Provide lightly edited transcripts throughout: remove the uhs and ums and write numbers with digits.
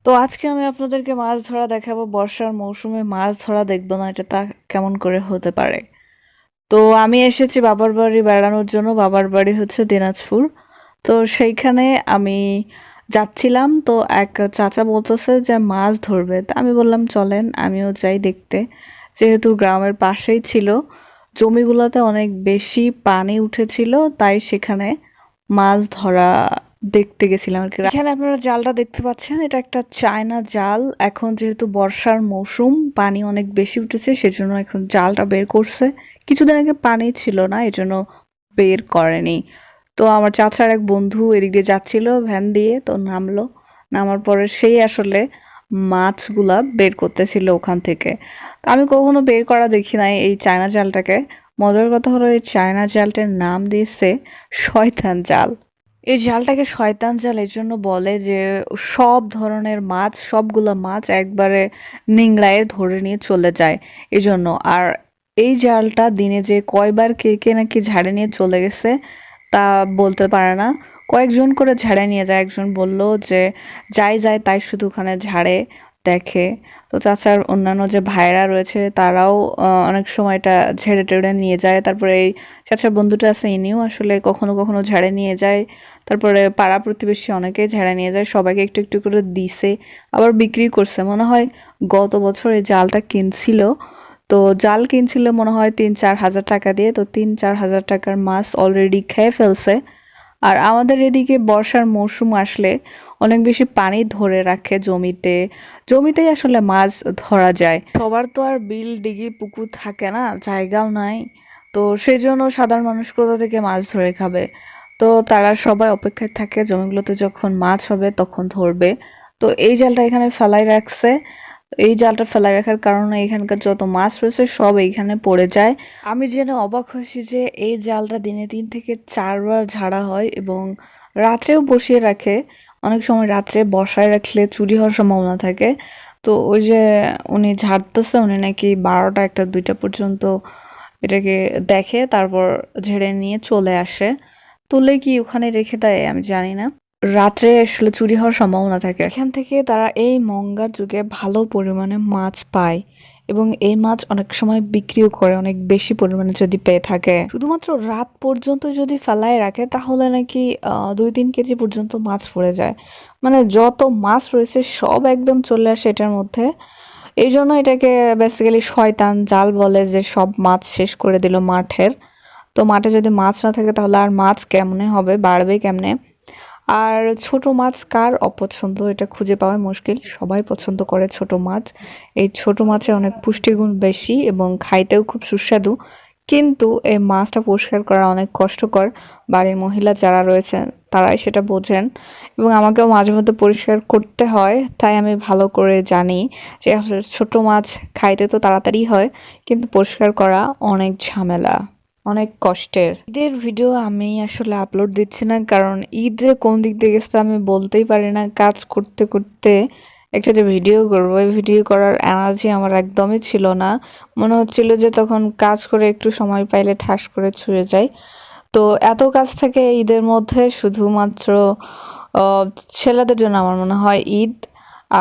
তো আজকে আমি আপনাদেরকে মাছ ধরা দেখাবো। বর্ষার মৌসুমে মাছ ধরা দেখবো না, এটা তা কেমন করে হতে পারে? তো আমি এসেছি বাবার বাড়ি বেড়ানোর জন্য। বাবার বাড়ি হচ্ছে দিনাজপুর। তো সেইখানে আমি যাচ্ছিলাম, তো এক চাচা বলতেছে যে মাছ ধরবে। তা আমি বললাম চলেন আমিও যাই দেখতে। যেহেতু গ্রামের পাশেই ছিল, জমিগুলোতে অনেক বেশি পানি উঠেছিল, তাই সেখানে মাছ ধরা দেখতে গেছিলাম আর কি। এখানে আপনারা জালটা দেখতে পাচ্ছেন, এটা একটা চায়না জাল। এখন যেহেতু বর্ষার মৌসুম, পানি অনেক বেশি উঠেছে, সেজন্য এখন জালটা বের করছে। কিছুদিন আগে পানি ছিল না, এজন্য বের করেনি। তো আমার চাচার এক বন্ধু এদিক দিয়ে যাচ্ছিল ভ্যান দিয়ে, তো নামলো। নামার পরে সেই আসলে মাছগুলা বের করতেছিল ওখান থেকে। তো আমি কখনো বের করা দেখি নাই এই চায়না জালটাকে। মজার কথা হলো এই চায়না জালটার নাম দিয়েছে শয়তান জাল। এই জালটাকে শয়তান জাল এর জন্য বলে যে সব ধরনের মাছ, সবগুলা মাছ একবারে নিংড়ায় ধরে নিয়ে চলে যায় এজন্য। আর এই জালটা দিনে যে কয়বার কে কে নাকি ঝাড়ে নিয়ে চলে গেছে তা বলতে পারে না। কয়েকজন করে ঝাড়ে নিয়ে যায়। একজন বলল যে যাই যায় তাই শুধু ওখানে ঝাড়ে দেখে। তো চাচার অন্যান্য যে ভাইরা রয়েছে তারাও অনেক সময় এটা ঝেড়ে টেড়ে নিয়ে যায়। তারপরে এই চাচার বন্ধুটা আছে, ইনিও আসলে কখনো কখনো ঝাড়ে নিয়ে যায়। তারপরে পাড়া প্রতিবেশী অনেকেই ঝাড়া নিয়ে যায়, সবাইকে একটু একটু করে দিছে, আবার বিক্রি করছে। মনে হয় গত বছর এই জালটা কিনছিল। তো জাল কিনছিল মনে হয় ৩-৪ হাজার টাকা দিয়ে। তো ৩-৪ হাজার টাকার মাছ অলরেডি খেয়ে ফেলছে। আর আমাদের এদিকে বর্ষার মৌসুম আসলে অনেক বেশি পানি ধরে রাখে জমিতে। জমিতেই আসলে মাছ ধরা যায়। সবার তো আর বিল ডিগি পুকুর থাকে না, জায়গাও নাই। তো সেই জন্য সাধারণ মানুষ কোথা থেকে মাছ ধরে খাবে? তো তারা সবাই অপেক্ষায় থাকে জমিগুলোতে যখন মাছ হবে তখন ধরবে। তো এই জালটা এখানে ফেলাই রাখছে। এই জালটা ফেলাই রাখার কারণে এখানকার যত মাছ রয়েছে সব এইখানে পড়ে যায়। আমি জেনে অবাক হয়েছি যে এই জালটা দিনে 3 থেকে 4 বার ঝাড়া হয় এবং রাত্রেও বসিয়ে রাখে। অনেক সময় রাত্রে বসায় রাখলে চুরি হওয়ার সম্ভাবনা থাকে। তো ওই যে উনি ঝাড়তেছে, উনি নাকি 12টা 1টা 2টা পর্যন্ত এটাকে দেখে, তারপর ঝেড়ে নিয়ে চলে আসে। তুলে কি ওখানে রেখে দেয় আমি জানি না। রাত্রে আসলে চুরি হওয়ার সম্ভাবনা থাকে। এখান থেকে তারা এই মঙ্গার যুগে ভালো পরিমাণে মাছ পায় এবং এই মাছ অনেক সময় বিক্রিও করে অনেক বেশি পরিমাণে যদি পেয়ে থাকে। শুধুমাত্র রাত পর্যন্ত যদি ফেলায় রাখে তাহলে নাকি 2-3 কেজি পর্যন্ত মাছ পড়ে যায়। মানে যত মাছ রয়েছে সব একদম চলে আসে এটার মধ্যে। এই জন্য এটাকে বেসিক্যালি শয়তান জাল বলে, যে সব মাছ শেষ করে দিল মাঠের। তো মাঠে যদি মাছ না থাকে তাহলে আর মাছ কেমনে হবে, বাড়বে কেমনে? আর ছোট মাছ কার অপছন্দ, এটা খুঁজে পাওয়া মুশকিল। সবাই পছন্দ করে ছোট মাছ। এই ছোট মাছে অনেক পুষ্টিগুণ বেশি এবং খাইতেও খুব সুস্বাদু। কিন্তু এই মাছটা পরিষ্কার করা অনেক কষ্টকর। বাড়ির মহিলা যারা রয়েছেন তারাই সেটা বোঝেন এবং আমাকেও মাঝে মধ্যে পরিষ্কার করতে হয়। তাই আমি ভালো করে জানি যে আসলে ছোট মাছ খাইতে তো তাড়াতাড়ি হয়, কিন্তু পরিষ্কার করা অনেক ঝামেলা, অনেক কষ্টের। ঈদের ভিডিও আমি আসলে আপলোড দিচ্ছি না, কারণ ঈদ যে কোন দিক দিয়ে গেছে আমি বলতেই পারি না। কাজ করতে করতে একটা যে ভিডিও করবো, এই ভিডিও করার এনার্জি আমার একদমই ছিল না। মনে হচ্ছিল যে তখন কাজ করে একটু সময় পাইলে ঠাস করে ছুঁয়ে যায়। তো এত কাজ থেকে ঈদের মধ্যে শুধুমাত্র আহ, ছেলেদের জন্য আমার মনে হয় ঈদ,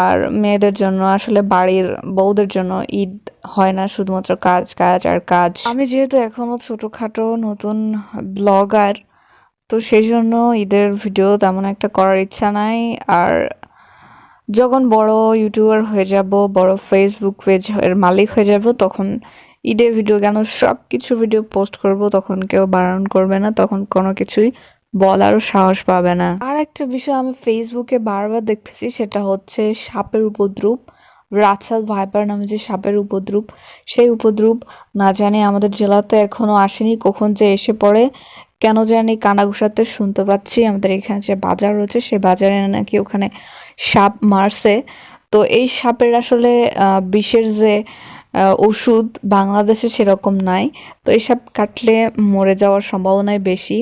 আর মেয়েদের জন্য আসলে বাড়ির বউদের জন্য ঈদ হয় না। শুধুমাত্র কাজ কাজ আর কাজ। আমি যেহেতু এখনো ছোটখাটো নতুন ব্লগার, তো সেই জন্য ঈদের ভিডিও তেমন একটা করার ইচ্ছা নাই। আর যখন বড় ইউটিউবার হয়ে যাব, বড় ফেসবুক পেজ এর মালিক হয়ে যাব, তখন ঈদের ভিডিও কেন সব কিছু ভিডিও পোস্ট করব, তখন কেউ বারণ করবে না, তখন কোনো কিছুই বলারও সাহস পাবে না। আর একটা বিষয় আমি ফেসবুকে বারবার দেখতেছি, সেটা হচ্ছে সাপের উপদ্রব। রাতসাল ভাইপার নামে যে সাপের উপদ্রব, সেই উপদ্রব না জানি আমাদের জেলাতে এখনো আসেনি, কখন যে এসে পড়ে কেন জানি কানাঘুষাতে শুনতে পাচ্ছি। আমাদের এখানে যে বাজার রয়েছে সেই বাজারে নাকি ওখানে সাপ মারছে। তো এই সাপের আসলে বিষের যে ওষুধ বাংলাদেশে সেরকম নাই। তো এই সাপ কাটলে মরে যাওয়ার সম্ভাবনাই বেশি।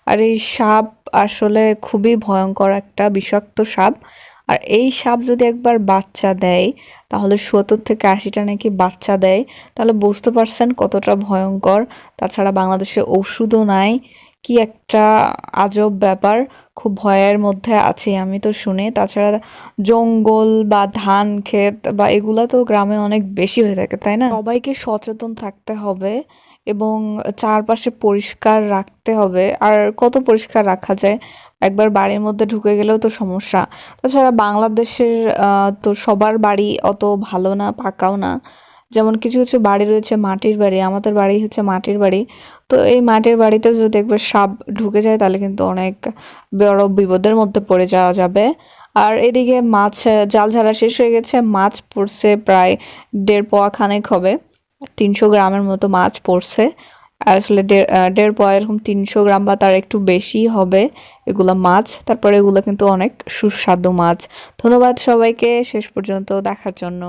আর এই সাপ আসলে খুবই ভয়ঙ্কর একটা বিষাক্ত সাপ। আর এই সাপ যদি একবার বাচ্চা দেয় তাহলে 70 থেকে 80টা নাকি বাচ্চা দেয়। তাহলে বুঝতে পারছেন কতটা ভয়ঙ্কর। তাছাড়া বাংলাদেশে ওষুধও নাই। কি একটা আজব ব্যাপার। খুব ভয়ের মধ্যে আছি আমি তো শুনে। তাছাড়া জঙ্গল বা ধান ক্ষেত বা এগুলা তো গ্রামে অনেক বেশি হয়ে থাকে, তাই না? সবাইকে সচেতন থাকতে হবে এবং চারপাশে পরিষ্কার রাখতে হবে। আর কত পরিষ্কার রাখা যায়? একবার বাড়ির মধ্যে ঢুকে গেলেও তো সমস্যা। তাছাড়া বাংলাদেশের তো সবার বাড়ি অত ভালো না, পাকাও না। যেমন কিছু কিছু বাড়ি রয়েছে মাটির বাড়ি, আমাদের বাড়ি হচ্ছে মাটির বাড়ি। তো এই মাটির বাড়িতেও যদি একবার সাপ ঢুকে যায় তাহলে কিন্তু অনেক বড় বিপদের মধ্যে পড়ে যাওয়া যাবে। আর এদিকে মাছ জাল ঝাড়া শেষ হয়ে গেছে, মাছ পড়ছে প্রায় ১.৫ পোয়া খানেক হবে, ৩০০ গ্রামের মতো মাছ পড়ছে। আসলে ১.৫ পোয়া এরকম ৩০০ গ্রাম বা তার একটু বেশি হবে এগুলা মাছ। তারপরে এগুলো কিন্তু অনেক সুস্বাদু মাছ। ধন্যবাদ সবাইকে শেষ পর্যন্ত দেখার জন্য।